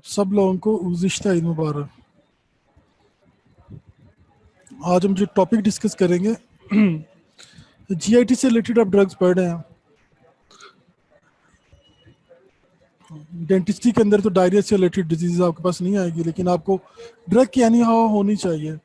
सब लोगों को गुज़िश्ता ईद मुबारक। आज हम जो टॉपिक डिस्कस करेंगे जीआईटी से रिलेटेड आप ड्रग्स पढ़ रहे हैं। डेंटिस्ट्री के अंदर तो डायरिया से रिलेटेड डिजीज आपके पास नहीं आएगी, लेकिन आपको ड्रग की एनी हाउ होनी चाहिए।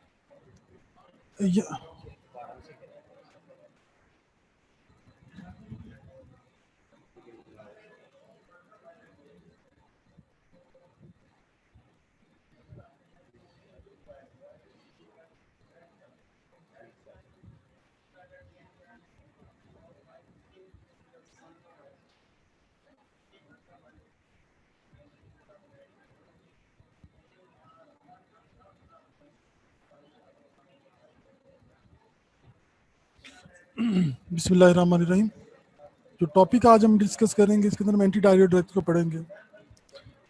बिस्मिल्लाहिर्रहमानिर्रहीम। जो टॉपिक आज हम डिस्कस करेंगे इसके अंदर हम एंटी डायरिया ड्रग्स को पढ़ेंगे।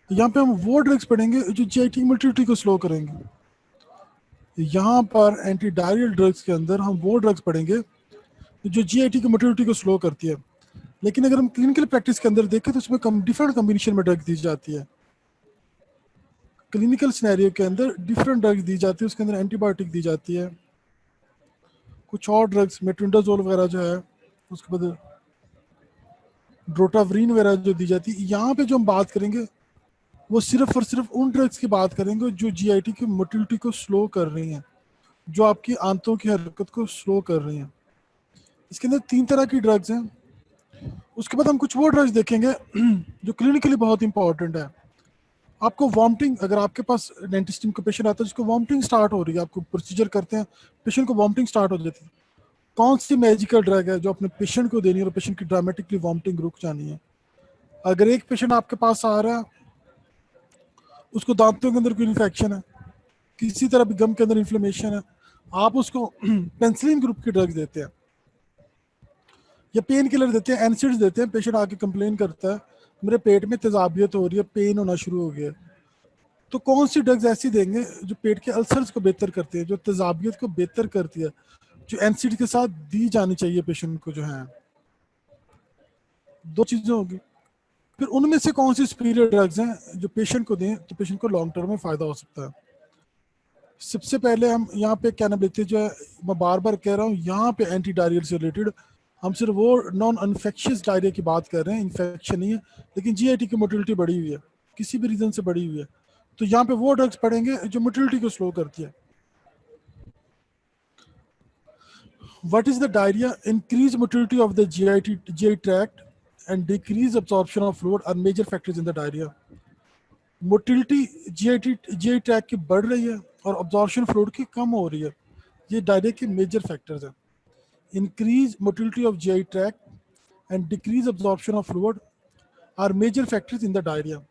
यहाँ पे हम वो ड्रग्स पढ़ेंगे जो जीआईटी की मोटिलिटी को स्लो करेंगे। यहाँ पर एंटी डायरिया ड्रग्स के अंदर हम वो ड्रग्स पढ़ेंगे जो जीआईटी की मोटिलिटी को स्लो करती है। लेकिन अगर हम क्लिनिकल प्रैक्टिस के अंदर देखें तो उसमें डिफरेंट कम्बिनेशन में ड्रग्स दी जाती है। क्लिनिकल सिनेरियो के अंदर डिफरेंट ड्रग्स दी जाती है, उसके अंदर एंटीबायोटिक दी जाती है, कुछ और ड्रग्स मेट्रोनिडाजोल वगैरह जो है, उसके बाद ड्रोटावरीन वगैरह जो दी जाती है। यहाँ पे जो हम बात करेंगे वो सिर्फ और सिर्फ उन ड्रग्स की बात करेंगे जो जीआईटी की मोटिलिटी को स्लो कर रही हैं, जो आपकी आंतों की हरकत को स्लो कर रही हैं। इसके अंदर 3 तरह की ड्रग्स हैं। उसके बाद हम कुछ वो ड्रग्स देखेंगे जो क्लिनिकली बहुत इंपॉर्टेंट है। आपको वॉमिटिंग, अगर आपके पास डेंटिस्ट को पेशेंट आता है जिसको वॉमिटिंग स्टार्ट हो रही है, आपको प्रोसीजर करते हैं, पेशेंट को वॉमिटिंग स्टार्ट हो जाती है, कौन सी मैजिकल ड्रग है जो अपने पेशेंट को देनी है और पेशेंट की ड्रामेटिकली वॉमिटिंग रुक जानी है। अगर एक पेशेंट आपके पास आ रहा है, उसको दांतों के अंदर कोई इन्फेक्शन है, किसी तरह भी गम के अंदर इन्फ्लेमेशन है, आप उसको पेंसिलिन ग्रुप की ड्रग्स देते हैं या पेन किलर देते हैं, एनसिड्स देते हैं। पेशेंट आके कंप्लेन करता है मेरे पेट में तेजाबियत हो रही है, पेन होना शुरू हो गया। तो कौन सी ड्रग्स ऐसी देंगे जो पेट के अल्सर्स को बेहतर करती है, जो तेजाबियत को बेहतर करती है, जो एनसिड के साथ दी जानी चाहिए पेशेंट को, जो है। दो चीजें होगी। फिर उनमें से कौन सी सुपीरियर ड्रग्स हैं जो पेशेंट को दें तो पेशेंट को लॉन्ग टर्म में फायदा हो सकता है। सबसे पहले हम यहाँ पे क्या नाम लेते हैं, जो है मैं बार बार कह रहा हूँ, यहाँ पे एंटी डायरियल से रिलेटेड हम सिर्फ वो नॉन इन्फेक्शियस डायरिया की बात कर रहे हैं। इन्फेक्शन नहीं है, लेकिन जीआईटी की मोटिलिटी बढ़ी हुई है, किसी भी रीजन से बढ़ी हुई है, तो यहाँ पे वो ड्रग्स पढ़ेंगे जो मोटिलिटी को स्लो करती है। What is the diarrhea? Increased motility of the GI tract and decreased absorption of fluid are major factors in the diarrhea. Motility GI tract की बढ़ रही है और अब्जॉर्प्शन फ्लूइड की कम हो रही है, ये डायरिया के मेजर फैक्टर्स हैं। Increase motility of GI tract and decrease absorption of fluid are major factors in the diarrhoea.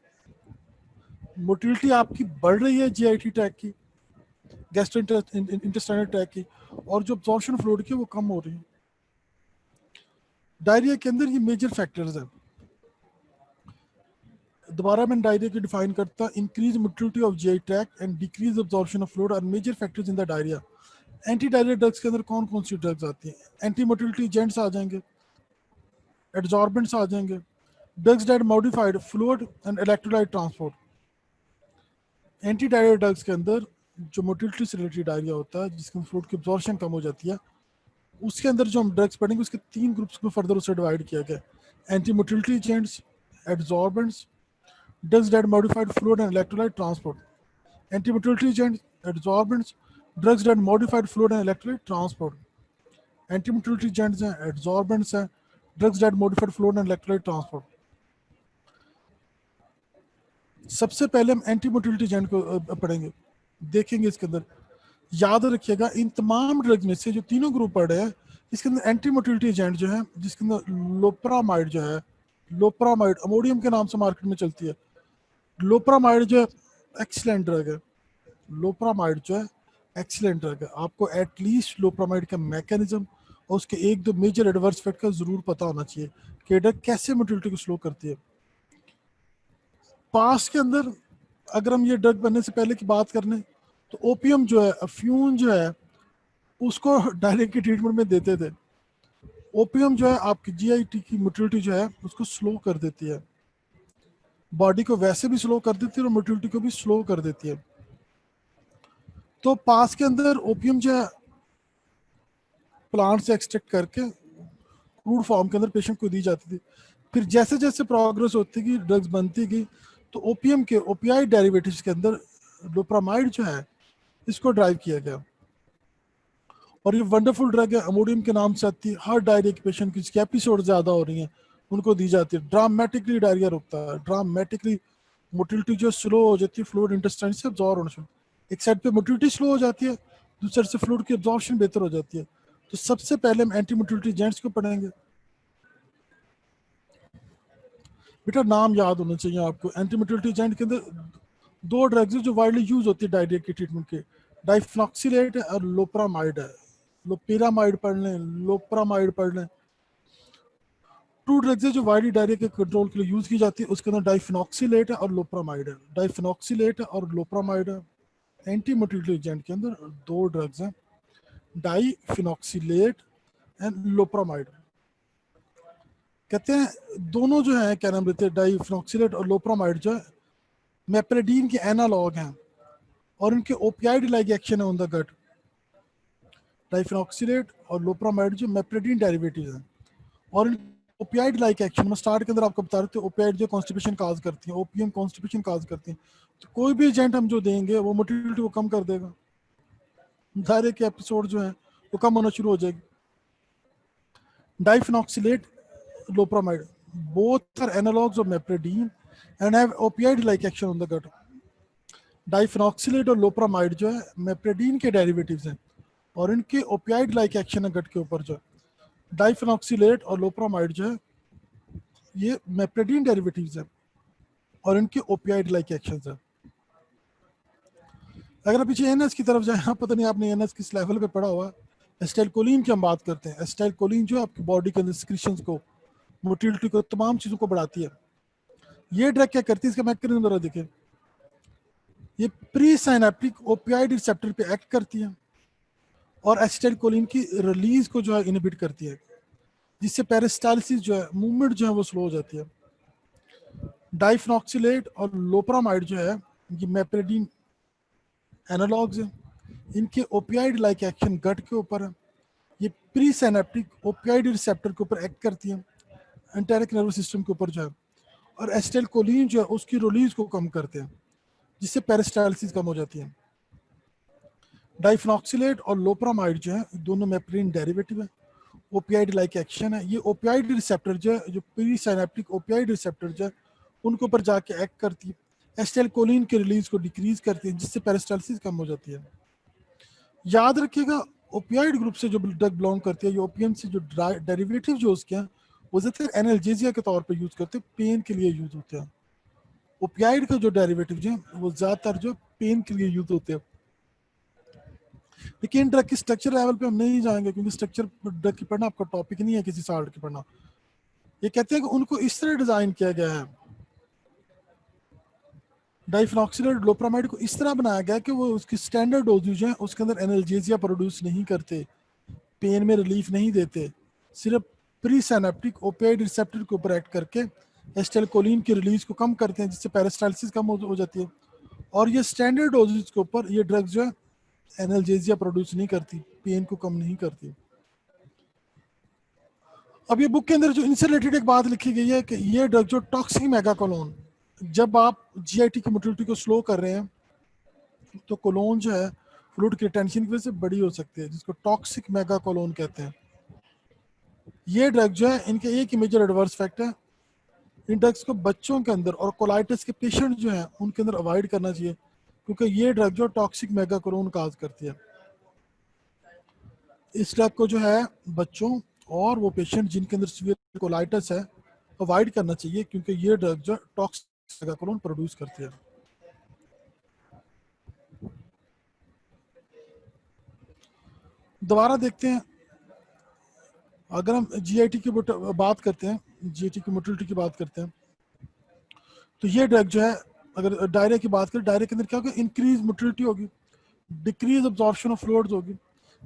Motility आपकी बढ़ रही है जीआईटी ट्रैक की, गैस्ट्रोइंटेस्टाइनल ट्रैक की, और जो अब्जॉर्प्शन फ्लूइड की वो कम हो रही है। डायरिया के अंदर ये मेजर फैक्टर्स हैं। दोबारा मैं डायरिया की डिफाइन करता, increase motility of GI tract and decrease absorption of fluid are major factors in the diarrhoea. Anti diarrhoea drugs के अंदर कौन कौन सी ड्रग्स आती हैं? एंटी मोटिलिटी एजेंट्स आ जाएंगे, एड्जॉर्बेंट्स आ जाएंगे, drugs that modified fluid and electrolyte transport. Anti diarrhoea drugs के अंदर जो मोटिलिटी से रिलेटेड डायरिया होता है, जिसके फ्लूइड की अब्जॉर्प्शन कम हो जाती है, उसके अंदर जो हम ड्रग्स पढ़ेंगे उसके 3 ग्रुप्स में फर्दर उसे डिवाइड किया गया। Anti motility agents, adsorbents, drugs that modified fluid and electrolyte transport. Antimotility agents, adsorbents, drugs that modified fluid and electrolyte transport. Antimotility agents हैं, adsorbents हैं, drugs that modified fluid and electrolyte transport. सबसे पहले हम एंटीमोटिलिटी agent को पढ़ेंगे, देखेंगे इसके अंदर। याद रखिएगा, इन तमाम ड्रग्स में से जो तीनों ग्रुप पढ़े हैं, इसके अंदर एंटीमोटिलिटी एजेंट जो है, जिसके अंदर लोप्रामाइड जो है, लोप्रामाइड अमोडियम के नाम से मार्केट में चलती है। लोप्रामाइड जो है एक्सीलेंट ड्रग है। लोप्रामाइड जो है एक्सीलेंट ड्रग है। आपको एटलीस्ट लोप्रामाइड का मैकेनिज्म और उसके 1-2 मेजर एडवर्स इफेक्ट का जरूर पता होना चाहिए कि ड्रग कैसे मोटिलिटी को स्लो करती है। पास के अंदर अगर हम ये ड्रग बनने से पहले की बात करने तो ओपियम जो है, अफ्यून जो है, उसको डायरिया की ट्रीटमेंट में देते थे। ओपियम जो है आपकी जीआईटी की मोटिलिटी जो है उसको स्लो कर देती है। बॉडी को वैसे भी स्लो कर देती है और मोटिलिटी को भी स्लो कर देती है। तो पास के अंदर ओपियम जो है प्लांट से एक्सट्रैक्ट करके क्रूड फॉर्म के अंदर पेशेंट को दी जाती थी। फिर जैसे जैसे प्रोग्रेस होती गई, ड्रग्स बनती गई, तो ओपीएम के ओपीआई डेरिवेटिव्स के अंदर लोप्रामाइड जो है इसको ड्राइव किया गया। और ये वंडरफुल ड्रग है, अमोडियम के नाम से आती है। हर डायरिया के पेशेंट की जिसकी एपिसोड ज़्यादा हो रही हैं उनको दी जाती है। ड्रामेटिकली डायरिया रुकता है, ड्रामेटिकली मोटिलिटी जो स्लो हो जाती है, फ्लूइड इंटेस्टाइन से अब्जॉर्ब होना शुरू। एक साइड पे मोटिलिटी स्लो हो जाती है, दूसरी साइड से फ्लूइड की अब्जॉर्प्शन बेहतर हो जाती है। तो सबसे पहले हम एंटी मोटिलिटी एजेंट्स को पढ़ेंगे। बेटा नाम याद होना चाहिए आपको। एंटी मोटिलिटी एजेंट के अंदर दो ड्रग्स है जो वाइडली यूज होती है डायरिया के ट्रीटमेंट के, डाइफ्लॉक्सिलेट है और लोप्रामाइड है। लोपिरामाइड पढ़ लें, लोप्रामाइड पढ़ लें। टू ड्रग्स है जो वाइडली डायरिया के कंट्रोल के लिए यूज की जाती है, उसके अंदर डाइफिनॉक्सिलेट है और लोप्रामाइड है। डाइफिनॉक्सिलेट है और लोप्रामाइड है। एंटी मोटिलिटी एजेंट के अंदर दो ड्रग्स हैं, डाइफिनॉक्सिलेट एंड लोप्रामाइड। कहते हैं दोनों जो है क्या नाम लेते हैं, डाइफिनॉक्सिलेट और लोप्रामाइड जो है मेप्रेडीन के एनालॉग हैं और इनके ओपियाइड लाइक एक्शन है ऑन द गट। डाइफिनॉक्सिलेट और लोप्रामाइड जो मेप्रेडीन डेरिवेटिव हैं और ओपियाइड लाइक एक्शन में स्टार्ट के अंदर आपको बता रहे थे, ओपियाइड जो कॉन्स्टिपेशन काज करती है, ओपीएम कॉन्स्टिपेशन काज करती है। तो कोई भी एजेंट हम जो देंगे वो मोटिलिटी को कम कर देगा, डायरिया के एपिसोड जो है वो कम होना शुरू हो जाएगी। Diphenoxylate, loperamide, both are analogs of mepredine and have opioid like action on the gut. Diphenoxylate और लोप्रामाइड जो है मेप्रेडीन के डेरिवेटिव्स हैं और इनके ओपियाइड लाइक एक्शन है गट के ऊपर। जो डाइफिनॉक्सिलेट और लोप्रामाइड जो है ये मेप्रेडीन डेरिवेटिव्स हैं और इनके ओपियाइड लाइक एक्शंस हैं। अगर आप पीछे एनएस की तरफ जाए, पता नहीं आपने एनएस किस लेवल पे पढ़ा हुआ, एस्टाइलकोलिन की हम बात करते हैं। एस्टाइलकोलिन जो है आपकी बॉडी के अंदर सिक्रीशंस को, मोटिलिटी को, तमाम चीज़ों को बढ़ाती है। ये ड्रग क्या करती है, इसका मैकेनिज्म जरा देखें। ये प्री साइनेप्टिक ओपियाइड रिसेप्टर पे एक्ट करती है और एसिटाइलकोलिन की रिलीज को जो है इनहिबिट करती है, जिससे पेरिस्टालिसिस जो है, मूवमेंट जो है वो स्लो हो जाती है। डाइफिनॉक्सिलेट और लोप्रामाइड जो है ये मेप्रेडीन एनालॉग्स हैं, इनके ओपियाइड लाइक एक्शन गट के ऊपर है। ये प्री साइनेप्टिक ओपियाइड रिसेप्टर के ऊपर एक्ट करती है, एंटेरिक नर्वस सिस्टम के ऊपर जो है, और एसिटाइलकोलिन जो है उसकी रिलीज को कम करते हैं, जिससे पेरिस्टालिसिस कम हो जाती है। डाइफिनॉक्सिलेट और लोप्रामाइड जो है दोनों मेप्रेडीन डेरिवेटिव है, ओपियाइड लाइक एक्शन है। ये ओपियाइड रिसेप्टर जो है, जो प्री साइनेप्टिक ओपियाइड रिसेप्टर जो है उनके ऊपर जाके एक्ट करती है, एसिटाइलकोलिन के रिलीज को डिक्रीज करती है, जिससे पेरिस्टालिसिस कम हो जाती है। याद रखिएगा ओपियाइड ग्रुप से जो ड्रग बिलोंग करती है, ये ओपियम से जो डेरिवेटिव जो उसके हैं वो ज़्यादातर एनाल्जेसिया के तौर पे यूज करते हैं, पेन के लिए यूज होते हैं। ओपियाइड का जो डेरिवेटिव जो है वो ज़्यादातर जो पेन के लिए यूज होते हैं। लेकिन ड्रग की स्ट्रक्चर लेवल पे हम नहीं जाएंगे क्योंकि स्ट्रक्चर ड्रग की पढ़ना आपका टॉपिक नहीं है किसी साल्ट की पढ़ना। ये कहते हैं कि उनको इस तरह डिजाइन किया गया है, डाइफिनॉक्सिलेट लोप्रामाइड को इस तरह बनाया गया कि वो उसकी स्टैंडर्ड डोजेज है, उसके अंदर एनाल्जेसिया प्रोड्यूस नहीं करते, पेन में रिलीफ नहीं देते, सिर्फ प्री साइनेप्टिक ओपियाइड रिसेप्टर के ऊपर एक्ट करके एसिटाइलकोलिन की रिलीज को कम करते हैं, जिससे पेरिस्टालिसिस कम हो जाती है। और ये स्टैंडर्ड डोजेज के ऊपर ये ड्रग्स जो है एनाल्जेसिया प्रोड्यूस नहीं करती, पेन को कम नहीं करती। अब ये बुक के अंदर जो इनसे रिलेटेड एक बात लिखी गई है कि ये ड्रग जो टॉक्सिक मेगाकोलोन, जब आप जीआईटी की मोटिलिटी को स्लो कर रहे हैं तो कोलोन जो है फ्लूइड की टेंशन की वजह से बड़ी हो सकती है, जिसको टॉक्सिक मेगाकोलोन कहते हैं। ये ड्रग जो है इनके एक ही मेजर एडवर्स इफेक्ट है, इन ड्रग्स को बच्चों के अंदर और कोलाइटिस के पेशेंट जो हैं उनके अंदर अवॉइड करना चाहिए, क्योंकि ये ड्रग जो टॉक्सिक मेगाकोलोन काज करती है। इस ड्रग को जो है बच्चों और वो पेशेंट जिनके अंदर सीवियर कोलाइटिस है अवॉइड करना चाहिए, क्योंकि ये ड्रग जो टॉक्सिक मेगाकोलोन प्रोड्यूस करती है। दोबारा देखते हैं, अगर हम जीआईटी की बात करते हैं, जीआईटी की मोटिलिटी की बात करते हैं, तो ये ड्रग जो है, अगर डायरिया की बात करें, डायरिया के अंदर क्या होगा, इंक्रीज मोटिलिटी होगी, डिक्रीज अब्जॉर्प्शन ऑफ फ्लूइड्स होगी।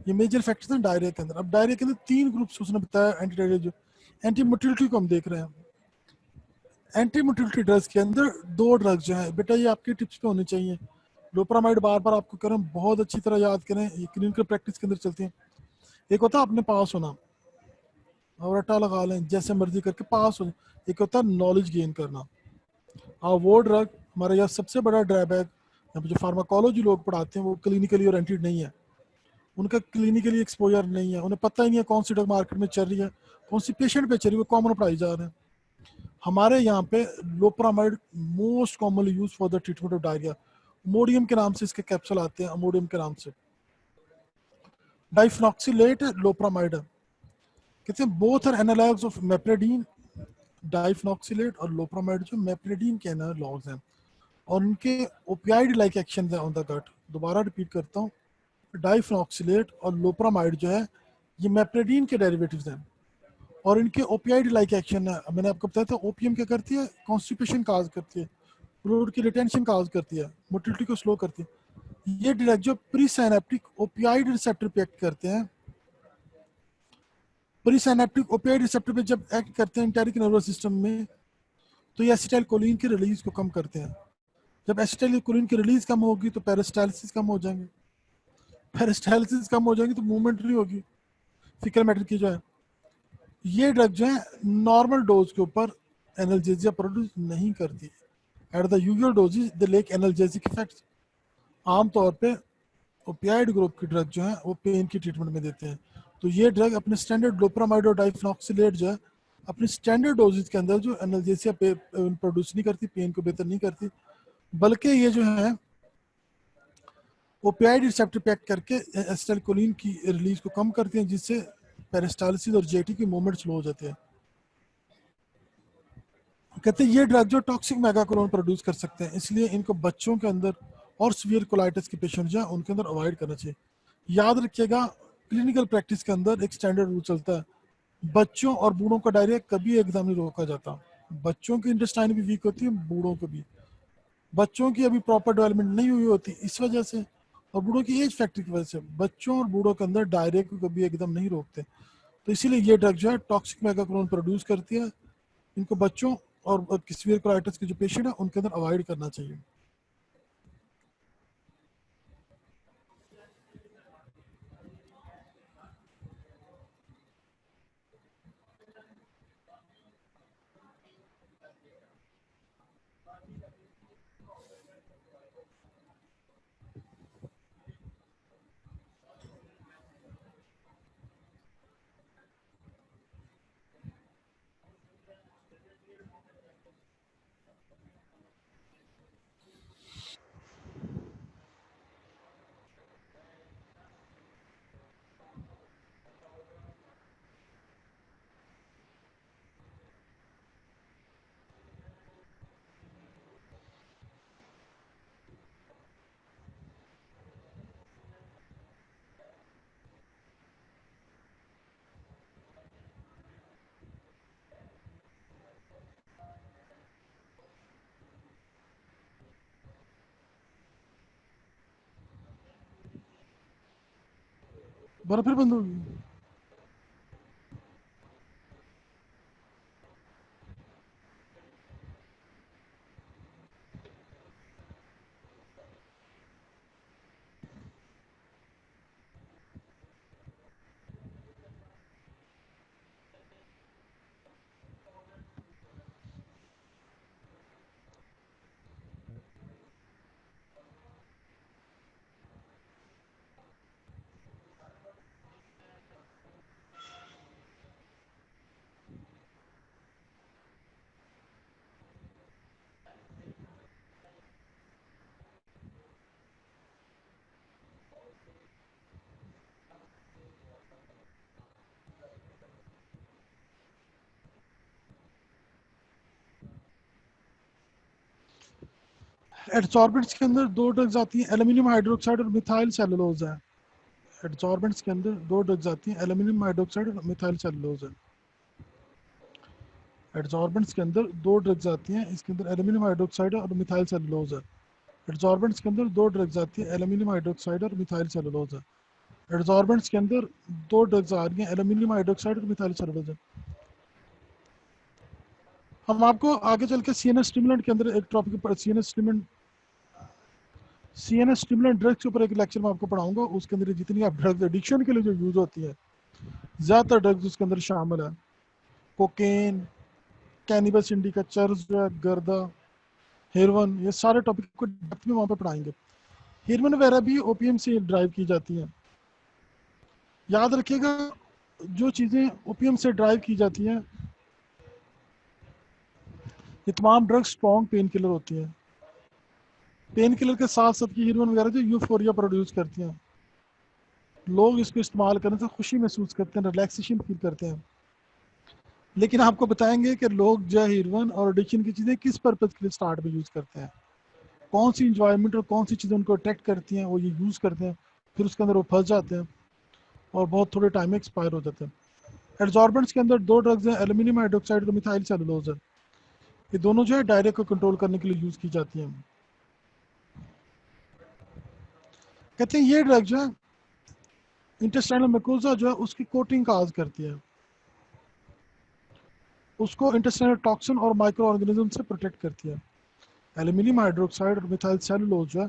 ये मेजर फैक्टर्स हैं डायरिया के अंदर। अब डायरिया के अंदर तीन ग्रुप्स उसने बताया एंटी डायरिया, जो एंटी मोटिलिटी को हम देख रहे हैं। एंटी मोटिलिटी ड्रग्स के अंदर दो ड्रग्स जो है बेटा, ये आपके टिप्स पे होने चाहिए। लोपरामाइड बार बार आपको कह रहा हूँ, बहुत अच्छी तरह याद करें, ये क्लिनिकल प्रैक्टिस के अंदर चलती है। एक होता है अपने पास होना और रट्टा लगा लें जैसे मर्जी करके पास हो, एक होता है नॉलेज गेन करना। हाँ, वो ड्रग हमारे यहाँ सबसे बड़ा ड्रॉबैक, यहाँ पे जो फार्माकोलॉजी लोग पढ़ाते हैं वो क्लिनिकली ओरिएंटेड नहीं है, उनका क्लिनिकली एक्सपोजर नहीं है, उन्हें पता ही नहीं है कौन सी ड्रग मार्केट में चल रही है, कौन सी पेशेंट पे चल रही है, वो कॉमन पढ़ाई जा रहे हैं। हमारे यहाँ पे loperamide most commonly use for the treatment of diarrhoea, Imodium के नाम से इसके कैप्सूल आते हैं, अमोडियम के नाम से। डाइफेनॉक्सिलेट लोपरामाइड है, कहते हैं बोथ आर एनालॉग्स ऑफ मेप्रेडीन। डाइफेनॉक्सिलेट और लोपरामाइड जो मेप्रेडीन के एनालॉग्स हैं और उनके ओपियाइड लाइक एक्शन है ऑन द गट। दोबारा रिपीट करता हूँ, डाइफेनॉक्सिलेट और लोपरामाइड जो है ये मेप्रेडीन के डेरिवेटिव्स हैं और इनके ओपियाइड लाइक एक्शन है। मैंने आपको बताया था ओपीएम क्या करती है, कॉन्स्टिपेशन काज करती है, फ्लूइड की रिटेंशन काज करती है, मोटिलिटी को स्लो करती है। ये ड्रग जो प्री साइनेप्टिक ओपियाइड रिसेप्टर पे एक्ट करते हैं, प्री साइनेप्टिक ओपियाइड रिसेप्टर पे जब एक्ट करते हैं एंटेरिक नर्वस सिस्टम में, तो ये एसिटाइल कोलिन की रिलीज को कम करते हैं। जब एसिटाइल कोलिन की रिलीज कम होगी तो पेरिस्टालिसिस कम हो जाएंगे, पेरिस्टालिसिस कम हो जाएगी तो मूवमेंट नहीं होगी फिकल मैटर की जो है। ये ड्रग जो है नॉर्मल डोज के ऊपर एनाल्जेसिया प्रोड्यूस नहीं करती, at the usual doses they lake analgesic effects. आमतौर पे ओपियाइड ग्रुप की ड्रग जो है वो पेन की ट्रीटमेंट में देते हैं। तो ये ड्रग अपने स्टैंडर्ड लोपरामाइड और डाइफेनॉक्सिलेट जो है अपनी स्टैंडर्ड डोजेज के अंदर जो एनाल्जेसिया प्रोड्यूस नहीं करती, पेन को बेहतर नहीं करती, बल्कि ये जो है ओपियाइड रिसेप्टर पे एक्ट करके एसिटाइलकोलिन की रिलीज को कम करती हैं, जिससे पेरिस्टालिसिस और जेटी की मूवमेंट स्लो हो जाते हैं। कहते हैं ये ड्रग जो टॉक्सिक मेगाकोलोन प्रोड्यूस कर सकते हैं, इसलिए इनको बच्चों के अंदर और सीवियर कोलाइटिस के पेशेंट जो है उनके अंदर अवॉइड करना चाहिए। याद रखिएगा, क्लिनिकल प्रैक्टिस के अंदर एक स्टैंडर्ड रूल चलता है, बच्चों और बूढ़ों का डायरिया कभी एकदम नहीं रोका जाता। बच्चों की इंटेस्टाइन भी वीक होती है, बूढ़ों को भी। बच्चों की अभी प्रॉपर डेवलपमेंट नहीं हुई होती इस वजह से, और बूढ़ों की एज फैक्टर की वजह से बच्चों और बूढ़ों के अंदर डायरिया को कभी एकदम नहीं रोकते। तो इसीलिए ये ड्रग जो है टॉक्सिक मेगाकोलोन प्रोड्यूस करती है, इनको बच्चों और सीवियर कोलाइटिस के जो पेशेंट है उनके अंदर अवॉइड करना चाहिए। बर्फ फिर बंद होगी। एडसॉर्बेंट्स के अंदर दो ड्रग्स आती हैं, एल्यूमिनियम हाइड्रोक्साइड और मिथाइल सेलुलोज है। एडसॉर्बेंट्स के अंदर दो ड्रग्स आती हैं, एल्यूमिनियम हाइड्रोक्साइड और मिथाइल सेलुलोज है। एडसॉर्बेंट्स के अंदर दो ड्रग्स आती हैं, इसके अंदर एल्यूमिनियम हाइड्रोक्साइड और मिथाइल सेलुलोज है। एडसॉर्बेंट्स के अंदर दो ड्रग्स आती है, एल्यूमिनियम हाइड्रोक्साइड और मिथाइल सेलुलोज है। एडसॉर्बेंट्स के अंदर दो ड्रग्स आ रही हैं, एल्यूमिनियम हाइड्रोक्साइड और मिथाइल सेलुलोज है। हम आपको आगे चल के सीएनएस स्टिमुलेंट के अंदर एक टॉपिक पर सीएनएस स्टिमुलेंट ड्रग्स के ऊपर एक लेक्चर मैं आपको पढ़ाऊंगा। उसके अंदर जितनी आप ड्रग्स एडिक्शन के लिए जो यूज होती है, ज़्यादातर ड्रग्स उसके अंदर शामिल है। कोकेन, कैनिबस इंडिका, चर्स जो है, गर्दा, हेरोइन, ये सारे टॉपिक को डेप्थ में वहाँ पे पढ़ाएंगे। हेरोइन वगैरह भी ओपीएम से ड्राइव की जाती हैं। याद रखिएगा, जो चीज़ें ओपीएम से ड्राइव की जाती हैं, ये तमाम ड्रग्स स्ट्रॉन्ग पेन किलर होती हैं। पेन किलर के साथ साथ की हीरोइन वगैरह जो यूफोरिया प्रोड्यूस करती हैं, लोग इसको इस्तेमाल करने से खुशी महसूस करते हैं, रिलैक्सेशन फील करते हैं। लेकिन आपको बताएंगे कि लोग जो हीरोइन और एडिक्शन की चीज़ें किस पर्पज़ के लिए स्टार्ट में यूज़ करते हैं, कौन सी इंजॉयमेंट और कौन सी चीज़ें उनको अट्रैक्ट करती हैं, वो ये यूज़ करते हैं, फिर उसके अंदर वो फंस जाते हैं और बहुत थोड़े टाइम में एक्सपायर हो जाते हैं। एड्जॉर्बेंट्स के अंदर दो ड्रग्स हैं, एल्यूमिनियम हाइड्रोक्साइड और मिथाइल सेलुलोज है। ये दोनों जो है डायरिया को कंट्रोल करने के लिए यूज़ की जाती हैं। कहते हैं ये ड्रग जो है इंटेस्टाइनल म्यूकोसा जो है उसकी कोटिंग काज करती है, उसको इंटेस्टाइनल टॉक्सिन और माइक्रो ऑर्गेनिज्म से प्रोटेक्ट करती है। एल्यूमिनियम हाइड्रोक्साइड और मिथाइल सेलुलोज जो है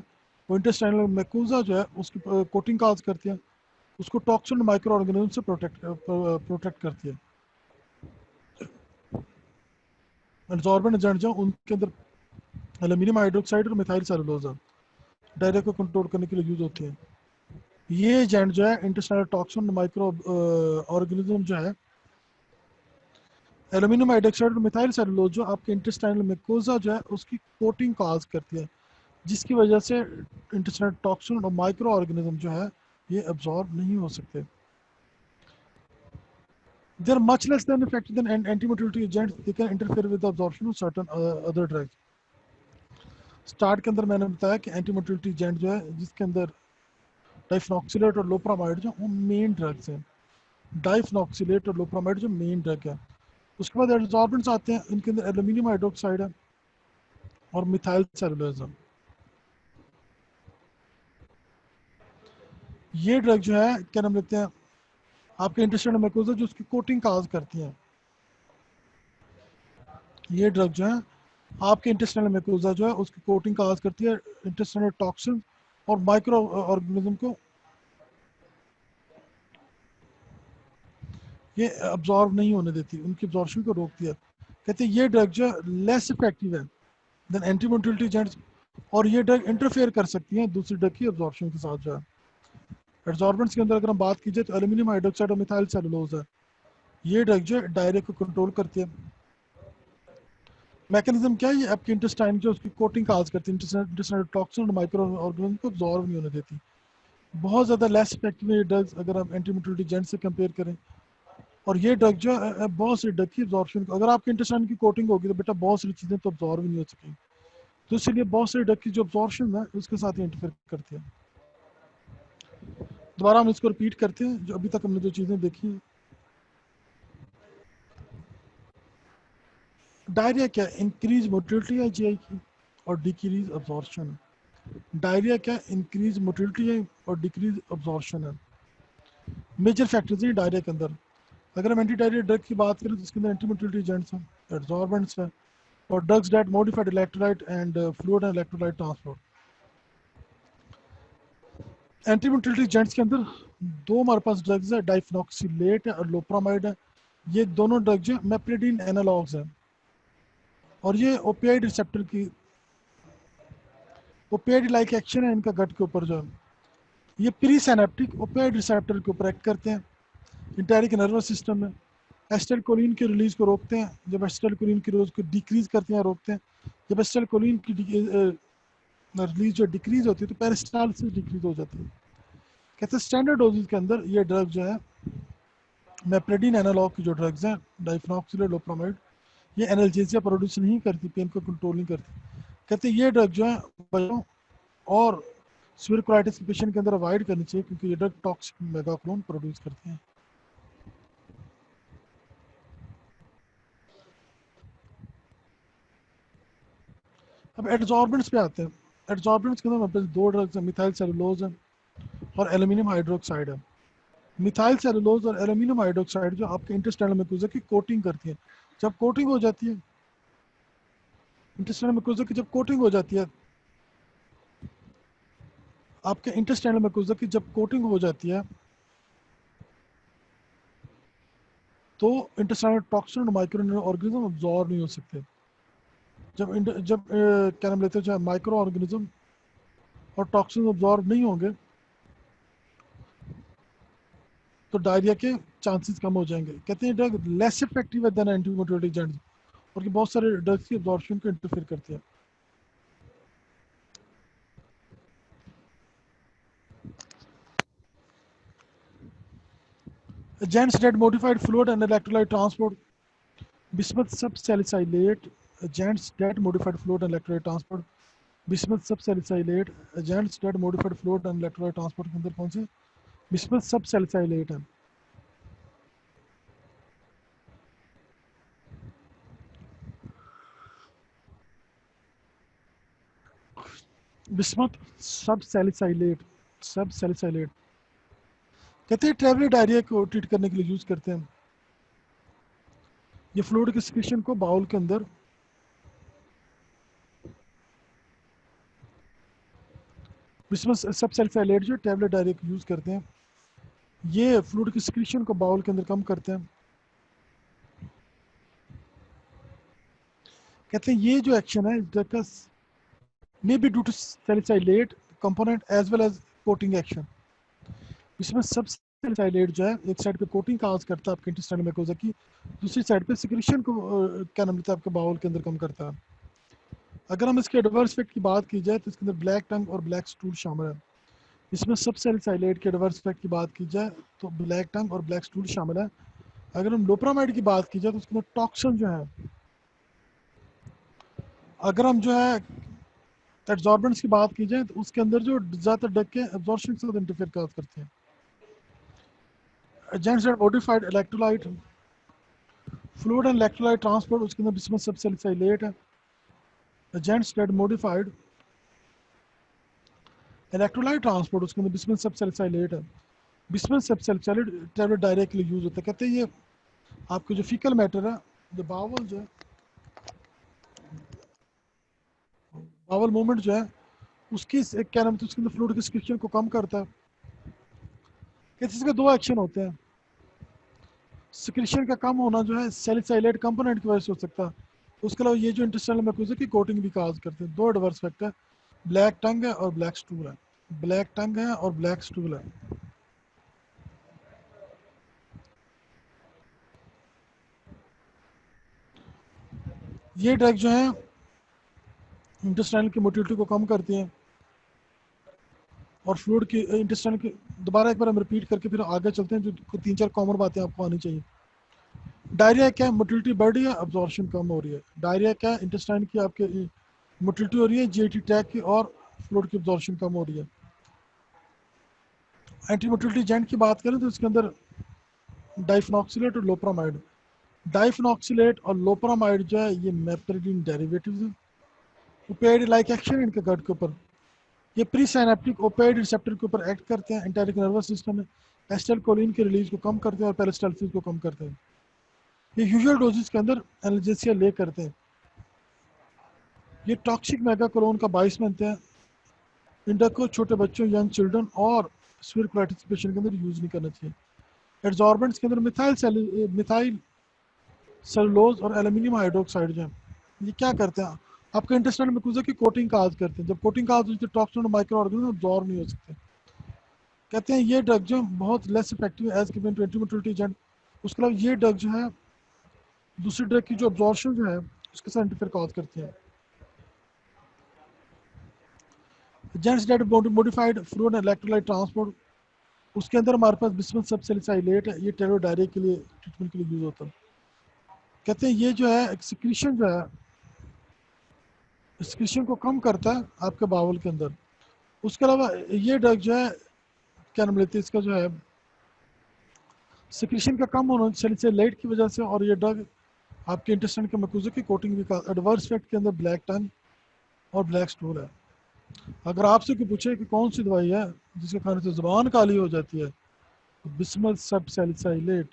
वो इंटेस्टाइनल म्यूकोसा जो है उसकी कोटिंग काज करती है, उसको टॉक्सिन और माइक्रो ऑर्गेनिज्म से प्रोटेक्ट करती है। एब्जॉर्बेंट एजेंट जो उनके अंदर एल्यूमिनियम हाइड्रोक्साइड और मिथाइल सेलुलोज डायरिया को कंट्रोल करने के लिए यूज होती है। ये एजेंट जो है इंटेस्टाइनल टॉक्सिन माइक्रो ऑर्गेनिज्म जो है, एल्यूमिनियम हाइड्रोक्साइड और मिथाइल सेलुलोज जो आपके इंटेस्टाइनल म्यूकोसा जो है उसकी कोटिंग काज करती है, जिसकी वजह से इंटेस्टाइनल टॉक्सिन और माइक्रो ऑर्गेनिज्म जो है ये एब्जॉर्ब नहीं हो सकते। They are much less than effective than anti-motility agents. They can interfere with the absorption of certain other drugs. Start के अंदर मैंने बताया कि एंटी-मोटिलिटी एजेंट जो है जिसके अंदर डाइफेनॉक्सिलेट और लोप्रामाइड जो वो मेन ड्रग्स हैं। डाइफेनॉक्सिलेट और लोप्रामाइड जो मेन ड्रग है। उसके बाद एड्जॉर्बेंट्स आते हैं, इनके अंदर एल्यूमिनियम हाइड्रोक्साइड है और मिथाइल सेलुलोज है। ये ड्रग जो है क्या नाम लेते हैं, आपके इंटेस्टाइनल म्यूकोसा जो उसकी कोटिंग काज करती हैं। ये ड्रग जो है आपके इंटेस्टाइनल म्यूकोसा जो है उसकी कोटिंग काज करती है, इंटेस्टाइनल टॉक्सिन और माइक्रो ऑर्गेनिज्म को ये अब्जॉर्व नहीं होने देती, उनकी अब्जॉर्प्शन को रोकती है। कहते हैं ये ड्रग जो लेस इफेक्टिव है देन एंटी मोटिलिटी एजेंट्स, और ये ड्रग इंटरफेयर कर सकती हैं दूसरी ड्रग की अब्जॉर्प्शन के साथ जो है। एब्जॉर्बेंट्स के अंदर अगर हम बात की जाए तो एल्यूमिनियम हाइड्रोक्साइड और मिथाइल सेलुलोज है। ये ड्रग जो डायरिया को कंट्रोल करती है। मैकेनिज्म क्या है, ये आपके इंटेस्टाइन जो उसकी कोटिंग काज करती है, इंटेस्टाइनल टॉक्सिन और माइक्रो ऑर्गेनिज्म को अब्जॉर्व नहीं होने देती। बहुत ज़्यादा लेस इफेक्टिव है ये ड्रग्स अगर आप एंटी मोटिलिटी एजेंट से कंपेयर करें। और ये ड्रग जो है बहुत सी ड्रग की अब्जॉर्प्शन, अगर आपके इंटेस्टाइन की कोटिंग होगी तो बेटा बहुत सारी चीज़ें तो अब्जॉर्व ही नहीं हो सकेंगी, तो इसलिए बहुत सारी ड्रग की जो अब्जॉर्प्शन है उसके साथ इंटरफेयर करती है। दोबारा हम इसको रिपीट करते हैं जो अभी तक हमने जो चीज़ें देखी हैं। डायरिया क्या, इंक्रीज मोटिलिटी है जीआई की और डिक्रीज अब्जॉर्प्शन है। डायरिया क्या, इंक्रीज मोटिलिटी है और डिक्रीज अब्जॉर्प्शन है। मेजर फैक्टर्स हैं डायरिया के अंदर। अगर हम एंटी डायरिया ड्रग की बात करें तो इसके अंदर एंटी मोटिलिटी एजेंट्स हैं, एड्जॉर्बेंट्स हैं और drugs that modified electrolyte and fluid and electrolyte transport. Anti motility agents के अंदर दो हमारे पास ड्रग्स है, डाइफेनॉक्सिलेट है और लोप्रामाइड है। ये दोनों ड्रग्स हैं मेप्रिडीन एनालॉग्स हैं और ये ओपियाइड रिसेप्टर की ओपियाइड लाइक एक्शन है इनका गट के ऊपर जो है। ये प्री सिनेप्टिक ओपियाइड रिसेप्टर के ऊपर एक्ट करते हैं इंटेरिक नर्वस सिस्टम में। एसिटाइलकोलिन की रिलीज को रोकते हैं, जब एसिटाइलकोलिन की रिलीज को डिक्रीज करते हैं रोकते हैं। जब एसिटाइलकोलिन की रिलीज जो डिक्रीज होती है तो पेरिस्टालसिस डिक्रीज हो जाती है। कहते हैं स्टैंडर्ड डोजेज के अंदर ये ड्रग जो है मेप्रेडिन एनालॉग की जो ड्रग्स हैं डाइफेनॉक्सिलेट लोप्रामाइड, ये एनाल्जेसिया प्रोड्यूस नहीं करती, पेन को कंट्रोल नहीं करती। कहते हैं ये ड्रग जो है बच्चों और सीवियर कोलाइटिस के पेशेंट के अंदर अवॉइड करनी चाहिए क्योंकि ये ड्रग टॉक्सिक मेगाक्लोन प्रोड्यूस करते हैं। अब एड्जॉर्बेंट्स पे आते हैं। एड्जॉर्बेंट्स के अंदर हमारे पास दो ड्रग्स हैं, मिथाइल सेलुलोज है और एल्यूमिनियम हाइड्रोक्साइड है। मिथाइल सेलुलोज और एल्यूमिनियम हाइड्रोक्साइड जो आपके इंटेस्टाइनल म्यूकोसा की कोटिंग करती है, जब कोटिंग हो जाती है इंटेस्टाइनल म्यूकोसा की जब कोटिंग हो जाती है, आपके इंटेस्टाइनल म्यूकोसा की जब कोटिंग हो जाती है तो इंटेस्टाइनल टॉक्सिन और माइक्रो ऑर्गेनिज्म अब्जॉर्ब नहीं हो सकते। जब क्या नाम लेते हैं, चाहे माइक्रो ऑर्गेनिज्म और टॉक्सिन अब्जॉर्ब नहीं होंगे तो डायरिया के चांसेस कम हो जाएंगे। कहते हैं ड्रग लेस इफेक्टिव है देन एंटीमोटिवेटिक एजेंट्स, और कि बहुत सारे ड्रग्स की अब्जॉर्प्शन को इंटरफेयर करते हैं। Agents that modified fluid and electrolyte transport, bismuth subsalicylate, agents that modified fluid and electrolyte transport, bismuth subsalicylate, agents that modified fluid and electrolyte transport के अंदर कौन से बिस्मथ सबसैलिसाइलेट है। बिस्मथ सबसैलिसाइलेट कहते हैं ट्रैवलर डायरिया को ट्रीट करने के लिए यूज करते हैं। ये फ्लूइड के सिक्रीशन को बाउल के अंदर बिस्मथ सबसैलिसाइलेट जो ट्रैवलर डायरिया को यूज करते हैं, ये फ्लूइड के सिक्रीशन को बाउल के अंदर कम करते हैं। कहते हैं ये जो एक्शन है ड्रग का may be due to salicylate component as well as coating action. इसमें सब सैलिसाइलेट जो है एक साइड पे कोटिंग काज करता है आपके इंटेस्टाइनल म्यूकोसा की, दूसरी साइड पे सिक्रीशन को क्या नाम लेता है आपके बाउल के अंदर कम करता है। अगर हम इसके एडवर्स इफेक्ट की बात की जाए तो इसके अंदर ब्लैक टंग और ब्लैक स्टूल शामिल है। इसमें सब सैलिसाइलेट के एडवर्स इफेक्ट की बात की जाए तो ब्लैक टंग और ब्लैक स्टूल शामिल है। अगर हम लोप्रामाइड की बात की जाए तो उसके अंदर टॉक्सिन जो है, अगर हम जो है एब्जॉर्बेंट्स की बात की जाए तो उसके अंदर जो ज़्यादातर ड्रग के एब्जॉर्प्शन के साथ इंटरफेयर करते हैं। Agents that modified electrolyte fluid and electrolyte transport, उसके अंदर बिस्मथ सबसैलिसाइलेट है। Agents that modified electrolyte transport, उसके अंदर बिस्मथ सबसैलिसाइलेट है। बिस्मथ सबसैलिसाइलेट ट्रैवलर डायरिया के लिए यूज होता है। कहते हैं ये आपके जो फीकल मैटर है, जो बावल जो है, बावल मूवमेंट जो है उसकी क्या नाम है उसके अंदर फ्लूइड के सिक्रीशन को कम करता है। कहते हैं इसके दो एक्शन होते हैं। सिक्रीशन का कम होना जो है सैलिसाइलेट कंपोनेंट की वजह से हो सकता है। उसके अलावा ये जो इंटेस्टाइनल म्यूकोसा की कोटिंग भी काज करते हैं। दो एडवर्स इफेक्ट है, ब्लैक टंग है और ब्लैक स्टूल है। ब्लैक टंग है और ब्लैक स्टूल है। ये ड्रग जो है इंटेस्टाइनल की मोटिलिटी को कम करती हैं और फ्लूइड की इंटेस्टाइनल की, दोबारा एक बार हम रिपीट करके फिर आगे चलते हैं जो तीन चार कॉमन बातें आपको आनी चाहिए। डायरिया क्या है, मोटिलिटी बढ़ रही है, अब्जॉर्प्शन कम हो रही है। डायरिया क्या है, इंटेस्टाइन की आपके मोटिलिटी हो रही है, जीआईटी ट्रैक की, और फ्लूइड की अब्जॉर्प्शन कम हो रही है। एंटी मोटिलिटी एजेंट की बात करें तो इसके अंदर डाइफेनॉक्सिलेट और लोप्रामाइड। डाइफेनॉक्सिलेट और लोप्रामाइड जो है ये मेप्टाइडिन डेरिवेटिव्स हैं। ओपेड लाइक एक्शन इनके गट के ऊपर, ये प्री साइनेप्टिक ओपेड रिसेप्टर के ऊपर एक्ट करते हैं। एंटारिक नर्वस सिस्टम में एसिटाइलकोलिन के रिलीज को कम करते हैं और पेरिस्टाल्सिस को कम करते हैं। ये यूजुअल डोजेस के अंदर एनाल्जेसिया ले करते हैं। ये टॉक्सिक मेगाकोलोन का बाइस बनते हैं। इन ड्रग को छोटे बच्चों, यंग चिल्ड्रन और सीवियर कोलाइटिस पेशेंट के अंदर यूज नहीं करना चाहिए। एड्जॉर्बेंट्स के अंदर मिथाइल सेलुलोज और एल्यूमिनियम हाइड्रोक्साइड जो है ये क्या करते हैं, आपके इंटेस्टाइनल म्यूकोसा की कोटिंग काज करते हैं। जब कोटिंग काज होती है तो टॉक्सिन और माइक्रो ऑर्गेनिज्म अब्जॉर्ब नहीं हो सकते। कहते हैं ये ड्रग जो बहुत less effective as compare to antimotility agent. उसके अलावा ये ड्रग जो है दूसरी ड्रग की जो अब्जॉर्प्शन जो है उसके साथ इंटरफेयर काज करती है। Agents that modified fluid electrolyte transport, उसके अंदर हमारे पास बिस्मथ सबसैलिसाइलेट है। ये टेरो डायरिया के लिए ट्रीटमेंट के लिए यूज होता है। कहते हैं ये जो है सिक्रीशन जो है सिक्रीशन को कम करता है आपके बावल के अंदर। उसके अलावा ये ड्रग जो है क्या नाम लेते हैं इसका जो है सिक्रीशन का कम होना सैलिसाइलेट की वजह से, और ये ड्रग आपके इंटेस्टाइन के म्यूकोसा की कोटिंग भी का एडवर्स इफेक्ट के अंदर ब्लैक टंग और ब्लैक स्टूल है। अगर आपसे कोई पूछे कि कौन सी दवाई है जिसके खाने से जुबान काली हो जाती है, तो बिस्मथ सबसैलिसाइलेट,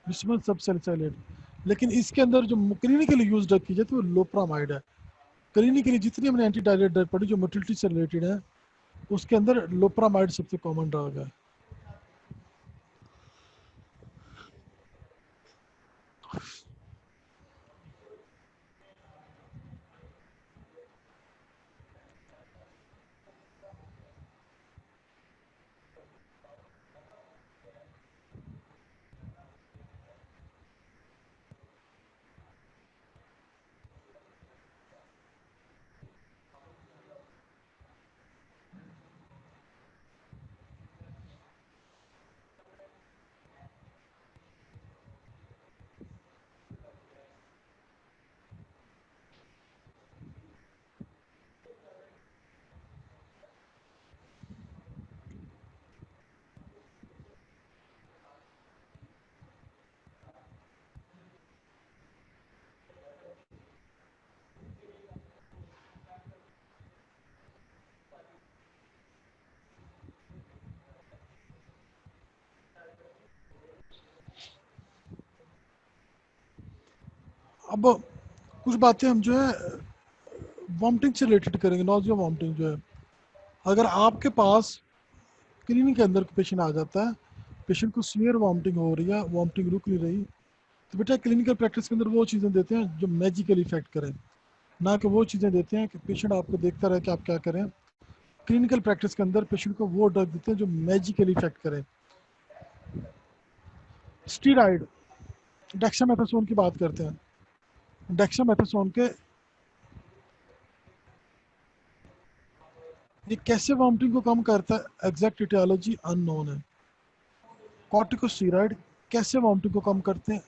बिस्मथ सबसैलिसाइलेट। लेकिन इसके अंदर जो क्लिनिकली यूज ड्रग की जाती है वो लोप्रामाइड है। क्लिनिकली जितनी हमने एंटी डायरिया ड्रग पढ़ी जो मोटिलिटी से रिलेटेड है, उसके अंदर लोप्रामाइड सबसे कॉमन ड्रग है। अब कुछ बातें हम जो है वॉमिटिंग से रिलेटेड करेंगे। नॉजिया वॉमिटिंग जो है, अगर आपके पास क्लिनिक के अंदर पेशेंट आ जाता है, पेशेंट को सीवियर वॉमिटिंग हो रही है, वॉमिटिंग रुक नहीं रही, तो बेटा क्लिनिकल प्रैक्टिस के अंदर वो चीज़ें देते हैं जो मैजिकल इफेक्ट करें, ना कि वो चीज़ें देते हैं कि पेशेंट आपको देखता रहे कि आप क्या करें। क्लिनिकल प्रैक्टिस के अंदर पेशेंट को वो ड्रग देते हैं जो मैजिकल इफेक्ट करें। स्टीराइड, डेक्सामेथासोन की बात करते हैं। डेक्सामेथासोन के ये कैसे वॉमिटिंग को कम करता है, एग्जैक्ट इटियोलॉजी अननोन है। कॉर्टिकोस्टेरॉइड कैसे वॉमिटिंग को कम करते हैं,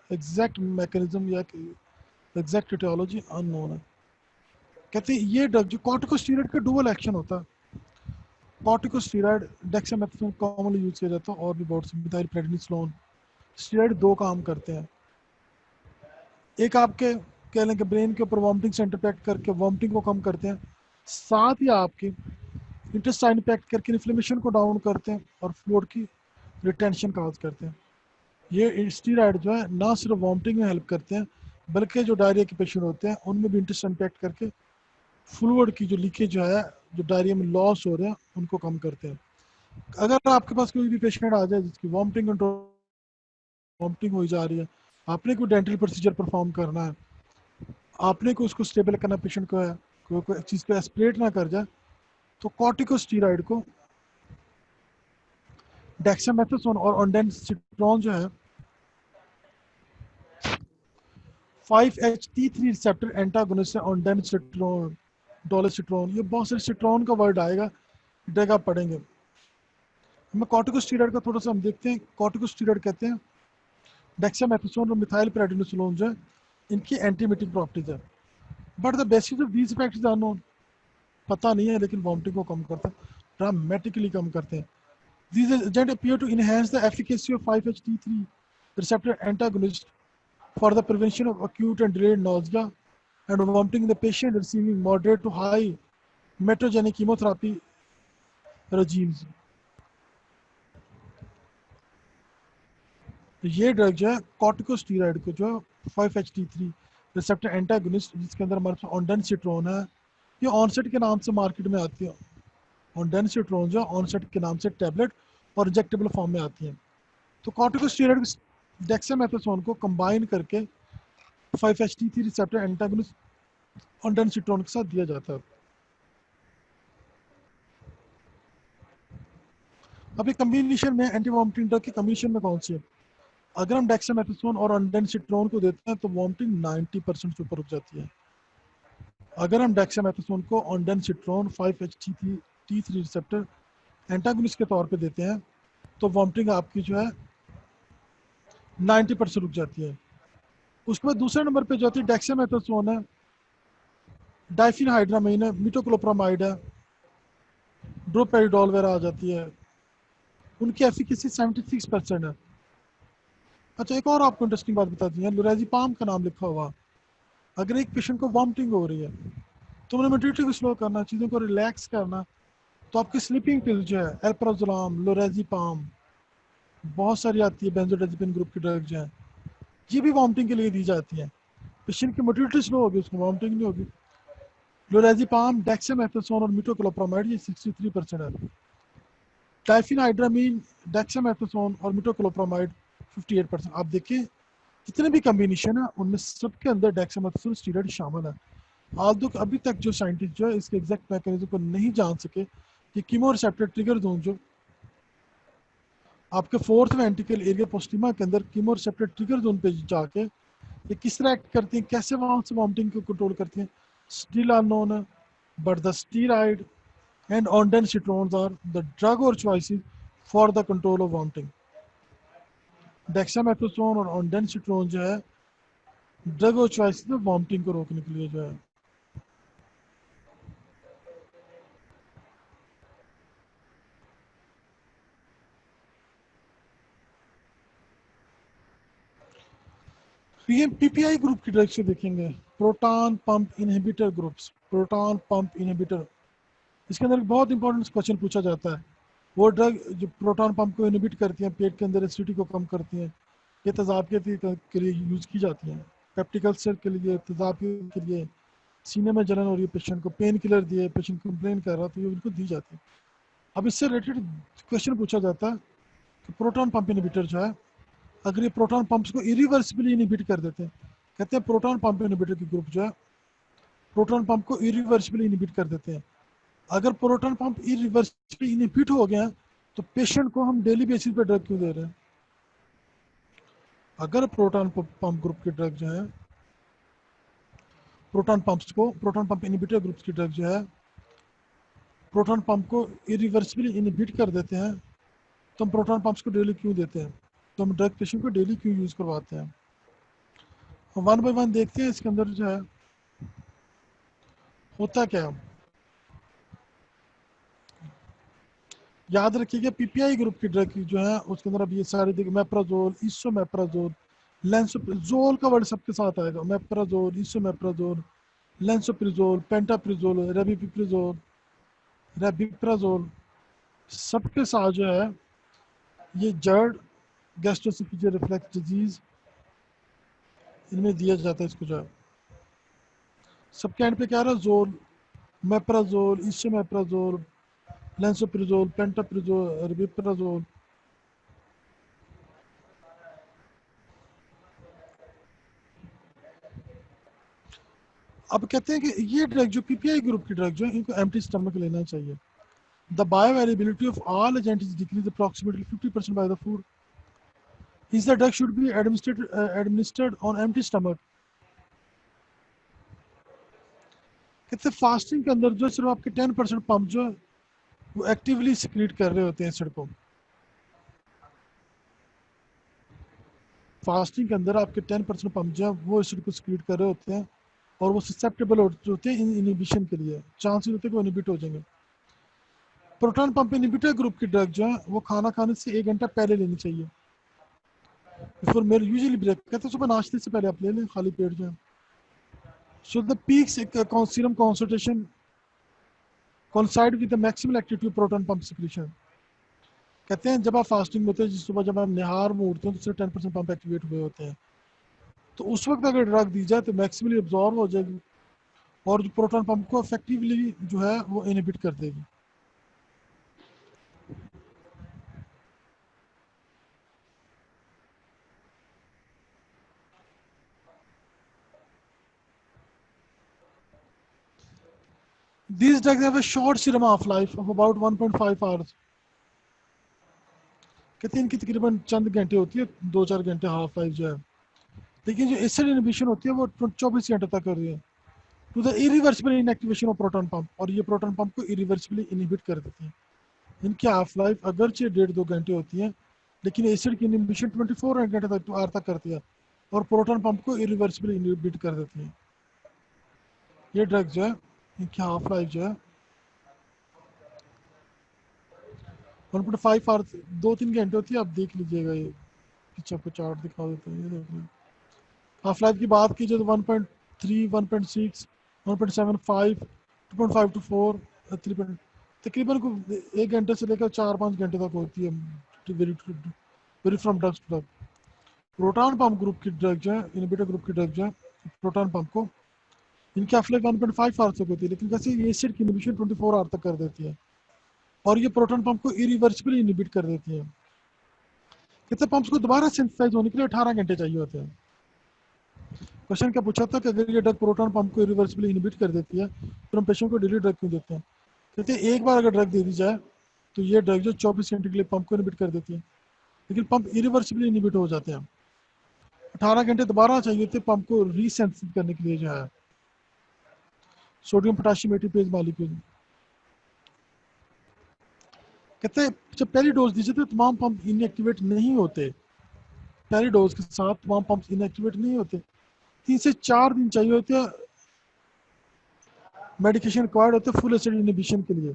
एग्जैक्ट मैकेनिज्म या एग्जैक्ट इटियोलॉजी अननोन है। कहते हैं ये ड्रग जो कॉर्टिकोस्टेरॉइड का डुअल एक्शन होता है। कॉर्टिकोस्टेरॉइड डेक्सामेथासोन कॉमनली यूज किया जाता है, और भी बहुत से मिथाइल प्रेडनिसोलोन। स्टेरॉइड दो काम करते हैं, एक आपके कह लें कि ब्रेन के ऊपर वॉमिटिंग सेंटर पे एक्ट करके वॉमिटिंग को कम करते हैं, साथ ही आपके इंटेस्टाइन पे एक्ट करके इन्फ्लेमेशन को डाउन करते हैं और फ्लूइड की रिटेंशन काज करते हैं। ये स्टीरॉइड जो है ना सिर्फ वॉमिटिंग में हेल्प करते हैं, बल्कि जो डायरिया के पेशेंट होते हैं उनमें भी इंटेस्टाइन पे एक्ट करके फ्लूइड की जो लीकेज जो है, जो डायरिया में लॉस हो रहे हैं, उनको कम करते हैं। अगर आपके पास कोई भी पेशेंट आ जाए जिसकी वॉमिटिंग हो जा रही है, आपने कोई डेंटल प्रोसीजर परफॉर्म करना है, आपने को उसको स्टेबल करना, पेशेंट को है कोई चीज़ को एस्पिरेट ना कर जाए, तो कॉर्टिकोस्टेरॉइड को डेक्सामेथासोन और ऑन्डेनसिट्रोन जो है 5-HT3 रिसेप्टर एंटागोनिस्ट है। ऑन्डेनसिट्रोन, डोलोसिट्रोन, ये बहुत सारे सिट्रोन का वर्ड आएगा, डेग आप पढ़ेंगे। हमें कॉर्टिकोस्टेरॉइड का थोड़ा सा हम देखते हैं। कॉर्टिकोस्टेरॉइड कहते हैं डेक्सामेथासोन और मिथाइल प्रेडनिसोलोन जो है, इनकी एंटीमिटिक प्रॉपर्टीज है, but the basis of these effects are known, पता नहीं है, लेकिन वॉमिटिंग को कम करते हैं, ड्रामेटिकली कम करते हैं। These agents appear to enhance the efficacy of 5-HT3 receptor antagonist for the prevention of acute and delayed nausea and vomiting in the patient receiving moderate to high metogenic chemotherapy regimes. तो ये drug जो है corticosteroid को जो 5-HT3 receptor antagonist, जिसके अंदर हमारे पास ऑन्डेनसिट्रोन है, ये ऑनसेट के नाम से मार्केट में आती है। ऑन्डेनसिट्रोन जो ऑनसेट के नाम से टैबलेट और इंजेक्टेबल फॉर्म में आती है। तो कॉर्टिकोस्टेरॉइड डेक्सामेथासोन को कंबाइन करके 5-HT3 रिसेप्टर एंटागोनिस्ट ऑन्डेनसिट्रोन के साथ दिया जाता है। अभी कम्बिनेशन में एंटी वॉमिटिंग ड्रग की कम्बिनेशन में कौन सी है? अगर हम डेक्सामेथासोन और ऑन्डेनसिट्रोन को देते हैं तो वॉमिटिंग 90% से ऊपर रुक जाती है। अगर हम डेक्सामेथासोन को ऑन्डेनसिट्रोन 5-HT3 रिसेप्टर एंटागोनिस्ट के तौर पे देते हैं तो वॉमिटिंग आपकी जो है 90% रुक जाती है। उसके बाद दूसरे नंबर पे जो आती है डेक्सामेथासोन है, डाइफिनहाइड्रामाइन है, मीटोक्लोप्रामाइड है, ड्रोपेरिडोल वगैरह आ जाती है, उनकी एफिकेसी 76% है। अच्छा, एक और आपको इंटरेस्टिंग बात बता दी है, लोरेज़ेपाम का नाम लिखा हुआ। अगर एक पेशेंट को वॉमिटिंग हो रही है तो उन्हें मोटिलिटी को स्लो करना, चीज़ों को रिलैक्स करना, तो आपकी स्लीपिंग पिल जो है एल्प्राजोलाम, लोरेज़ेपाम, बहुत सारी आती है बेंजोडाइज़ेपिन ग्रुप की ड्रग जो है, ये भी वॉमिटिंग के लिए दी जाती है। पेशेंट की मोटिलिटी स्लो होगी, उसको वॉमिटिंग नहीं होगी। क्लोराज़ेपाम, डेक्सामेथासोन और मिटोक्लोप्रामाइड ये 63% है। टाइफिनाइड्रामीन, डेक्सामेथासोन और मिटोक्लोप्रामाइड 58%। आप देखिए जितने भी कॉम्बिनेशन है उनमें सबके अंदर डेक्सामेथासोन स्टीरॉइड शामिल है। आल्दो अभी तक जो साइंटिस्ट जो है इसके एग्जैक्ट मैकेनिज्म को नहीं जान सके कि कीमोरिसेप्टर ट्रिगर जोन जो आपके फोर्थ वेंट्रिकल एरिया पोस्टिमा के अंदर कीमोरिसेप्टर ट्रिगर जोन पे जाके ये किस तरह एक्ट करती हैं, कैसे वहाँ से वॉमिटिंग को कंट्रोल करती हैं, स्टिल अननोन है। But the steroid and ondansetrons are the drug or choices for the control of vomiting. Dexamethasone और ondansetron जो है ड्रग और चॉइस में वॉमिटिंग को रोकने के लिए जो है। ये पीपीआई ग्रुप की ड्रग से देखेंगे, proton pump inhibitor groups, proton pump inhibitor. इसके अंदर एक बहुत इंपॉर्टेंट क्वेश्चन पूछा जाता है, वो ड्रग जो प्रोटॉन पंप को इनहिबिट करती हैं, पेट के अंदर एसिडिटी को कम करती हैं, ये तेजाब के लिए यूज की जाती हैं, पेप्टिक अल्सर के लिए, तेजाब के लिए, सीने में जलन हो रही है पेशेंट को, पेन किलर दिए, पेशेंट कंप्लेन कर रहा तो ये उनको दी जाती है। अब इससे रिलेटेड क्वेश्चन पूछा जाता है कि प्रोटॉन पंप इनहिबिटर जो है, अगर ये प्रोटॉन पंप्स को इरिवर्सिबली इनहिबिट कर देते हैं, कहते हैं प्रोटॉन पंप इनहिबिटर की ग्रुप जो है प्रोटॉन पंप को इरिवर्सिबली इनहिबिट कर देते हैं। अगर प्रोटॉन पंप इरिवर्सिबली इनहिबिट हो गया तो पेशेंट को हम डेली बेसिस पे ड्रग क्यों दे रहे हैं? अगर प्रोटॉन पंप ग्रुप की ड्रग जो है, प्रोटॉन पंप्स को, प्रोटॉन पंप इनहिबिटर ग्रुप की ड्रग जो है प्रोटॉन पंप को इरिवर्सिबली इनहिबिट कर देते हैं, तो हम प्रोटॉन पंप्स को डेली क्यों देते हैं? तो हम ड्रग पेशेंट को डेली क्यों यूज़ करवाते हैं? वन बाय वन देखते हैं इसके अंदर जो है होता क्या है। याद रखिएगा पीपीआई ग्रुप की ड्रग जो है उसके अंदर अब ये सारे देखिए, मेप्राजोल, इसोमेप्राजोल, लेंसोप्रिजोल का वर्ड सबके साथ आएगा, मेप्राजोल, इसोमेप्राजोल, लेंसोप्रिजोल, पेंटाप्रिजोल, रेबिप्रिजोल, रेबिप्राजोल, सबके साथ जो है ये जड़ गैस्ट्रोएसोफेजियल रिफ्लक्स डिजीज इनमें दिया जाता है। इसको जो है सबके एंड पे क्या रहा, जोल, मेप्राजोल, इसोमेप्राजोल, लेंसोप्रिजोल, पेंटाप्रिजोल, रेबिप्राजोल। अब कहते हैं कि ये ड्रग जो पीपीआई ग्रुप की ड्रग जो है इनको एम्प्टी स्टमक लेना चाहिए। The bioavailability of all agent is decrease approximately 50% by the food. Is the drug should be administered on empty stomach. कहते हैं फास्टिंग के अंदर जो सिर्फ आपके 10% पंप जो है वो एक्टिवली सिक्रीट कर रहे होते हैं एसिड को। फास्टिंग के अंदर आपके 10% पंप जो है वो एसिड को सिक्रीट कर रहे होते हैं और वो ससेप्टेबल होते हैं इनहिबिशन के लिए, चांसेस होते हैं कि वो इनहिबिट हो जाएंगे। प्रोटॉन पंप इनहिबिटर ग्रुप की ड्रग जो है वो खाना खाने से 1 घंटा पहले लेनी चाहिए, बिफोर मेल यूजुअली ब्रेक, कहते हैं सुबह नाश्ते से पहले आप ले लें खाली पेट जो है। So the peak serum concentration coincide with the maximum activity proton pump secretion. कहते हैं जब आप फास्टिंग में होते हैं, जिस सुबह जब आप निहार में उठते हैं तो सिर्फ 10% पंप एक्टिवेट हुए होते हैं, तो उस वक्त अगर ड्रग दी जाए तो मैक्सिमली एब्जॉर्व हो जाएगी और जो प्रोटॉन पंप को इफेक्टिवली जो है वो इनहिबिट कर देगी। These drugs have a short serum half-life of about 1.5 hours. कहते हैं इनकी तकरीबन चंद घंटे होती है, 2-4 घंटे हाफ लाइफ जो है, लेकिन जो एसिड इनहिबिशन होती है वो 24 घंटे तक कर रही है। To the irreversible inactivation of proton pump, और ये प्रोटॉन पंप को इरिवर्सिबली इनहिबिट कर देती है। इनकी हाफ लाइफ अगरचे 1.5-2 घंटे होती है, लेकिन एसिड की इनहिबिशन 24 घंटे तक करती है और प्रोटॉन पंप को इरिवर्सिबली इनहिबिट कर देती है। ये ड्रग जो है इनकी हाफ लाइफ जो है 1.5 आवर्स, 2-3 घंटे होती है। आप देख लीजिएगा, ये पीछे आपको चार्ट दिखा देते हैं, ये देख लीजिए। हाफ लाइफ की बात कीजिए तो 1.3, 1.6, 1.75, 2.5 to 4, 3, तकरीबन को 1 घंटे से लेकर 4-5 घंटे तक होती है। Vary from drugs to drug. Proton pump group की ड्रग जो है, इनहिबिटर ग्रुप की ड्रग जो है प्रोटॉन पंप को इनकी हाफ लाइफ 1.5 आवर तक होती है, लेकिन वैसे ये एसिड की इनिबिशन 24 आवर तक कर देती है, और ये प्रोटॉन पंप को इरिवर्सिबली इनिबिट कर देती है। कहते पंप्स को दोबारा सिंथेसाइज होने के लिए 18 घंटे चाहिए होते हैं। क्वेश्चन क्या पूछा था कि अगर ये ड्रग प्रोटॉन पंप को इरिवर्सिबली इनिबिट कर देती है तो हम पेशेंट को डेली ड्रग क्यों देते हैं? कहते हैं एक बार अगर ड्रग दे दी जाए तो ये ड्रग जो 24 घंटे के लिए पंप को इनिबिट कर देती है, लेकिन पंप इरिवर्सिबली इनिबिट हो जाते हैं। 18 घंटे दोबारा चाहिए थे पंप को रीसेंसिटिव करने के लिए जो है सोडियम पोटेशियम एटीपेज मॉलिक्यूल। कहते हैं जब पहली डोज दी जाती है तमाम पंप इनएक्टिवेट नहीं होते, पहली डोज के साथ तमाम पंप इनएक्टिवेट नहीं होते, 3 से 4 दिन चाहिए होते हैं मेडिकेशन रिक्वायर्ड होते हैं फुल एसिड इनिबिशन के लिए।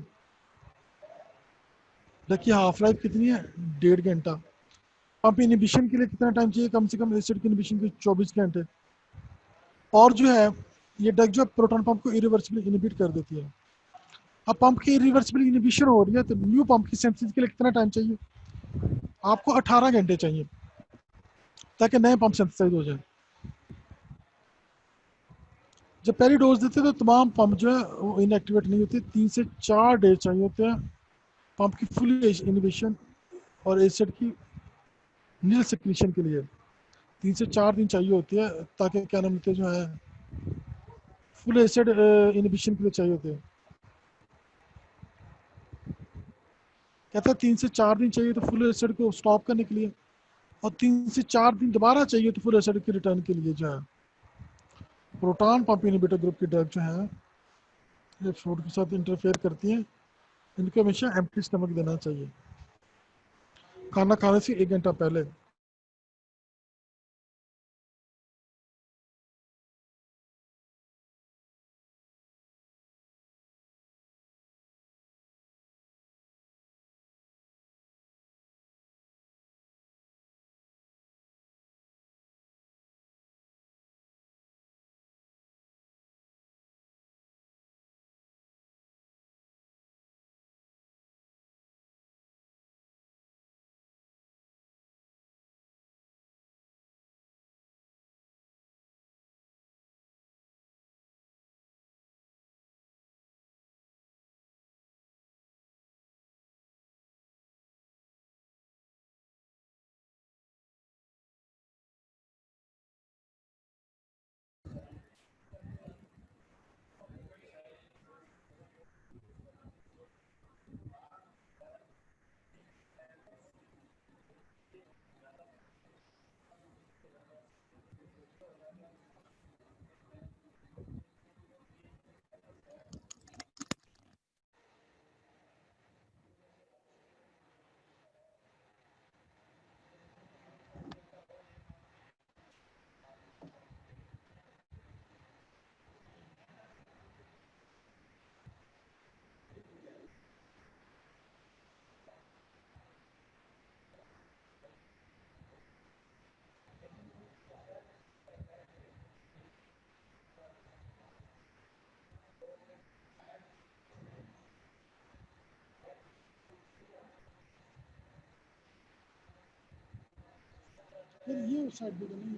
देखिए हाफ लाइफ कितनी है, 1.5 घंटा। पंप इनिबिशन के लिए कितना टाइम चाहिए, कम से कम एसिड के इनिबिशन के 24 घंटे। और जो है ये ड्रग जो प्रोटॉन पंप को इरिवर्सिबली इनिबिट कर देती है। अब पंप की इरिवर्सिबल इनिबिशन हो रही है तो न्यू पंप की सिंथेसिस के लिए कितना टाइम चाहिए? आपको 18 घंटे चाहिए ताकि नए पंप सिंथेसाइज हो जाए। जब पहली डोज देते हैं तो तमाम पंप जो है वो इनएक्टिवेट नहीं होते, 3 से 4 डे चाहिए होते हैं पंप की फुल इनिबिशन और एसिड की नील सिक्रीशन के लिए। 3 से 4 दिन चाहिए होती है ताकि क्या नाम होते जो है फुल एसिड इनिबिशन के लिए चाहिए होते हैं। कहता है 3 से 4 दिन चाहिए तो फुल एसिड को स्टॉप करने के लिए, और 3 से 4 दिन दोबारा चाहिए तो फुल एसिड के रिटर्न के लिए जो है प्रोटॉन पंप इनहिबिटर ग्रुप की ड्रग जो है ये फूड के साथ इंटरफेयर करती हैं। इनको हमेशा एम्प्टी स्टमक देना चाहिए, खाना खाने से 1 घंटा पहले। फिर ये साइड पे नहीं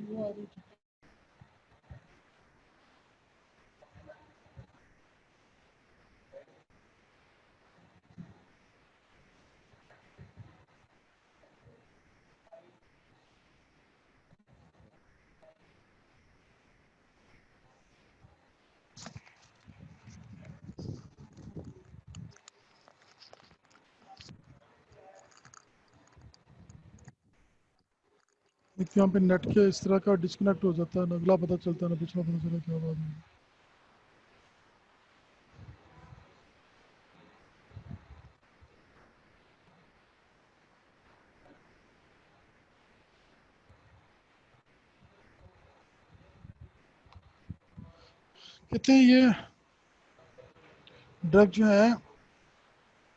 वो आ रही है। एक यहाँ पे नेट के इस तरह का डिस्कनेक्ट हो जाता है, ना अगला पता चलता है ना पिछला पता चला क्या बात है। कहते हैं ये ड्रग जो है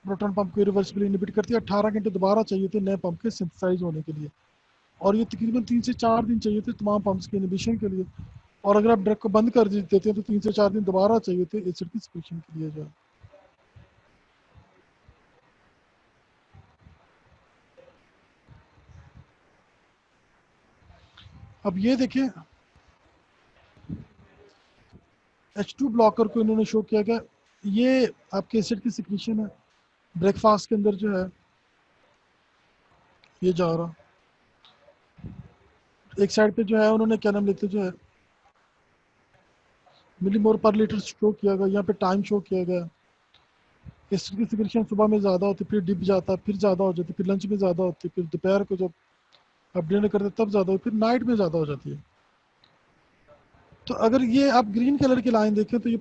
प्रोटॉन पंप को रिवर्सिबली इनहिबिट करती है, 18 घंटे दोबारा चाहिए थे नए पंप के सिंथेसाइज होने के लिए। और ये तकरीबन 3 से 4 दिन चाहिए थे तमाम पम्प्स के इनहिबिशन के लिए। और अगर आप ड्रग को बंद कर देते हैं तो 3 से 4 दिन दोबारा चाहिए थे एसिड की सिक्रीशन के लिए जो है। अब ये देखिए H2 ब्लॉकर को इन्होंने शो किया गया, ये आपके एसिड की सिक्रीशन है ब्रेकफास्ट के अंदर जो है ये जा रहा। एक साइड पे जो है उन्होंने क्या नाम लेते जो है मिलीमोल पर लीटर शो किया गया, यहाँ पे टाइम शो किया गया। एसिड की सिक्रीशन सुबह में ज़्यादा होती, फिर डिप जाता, फिर ज़्यादा हो जाती, फिर लंच में ज़्यादा होती, फिर दोपहर को जब आप डिनर करते तब ज़्यादा हो, फिर नाइट में ज़्यादा हो जाती है। तो अगर ये आप ग्रीन कलर की लाइन देखें तो ये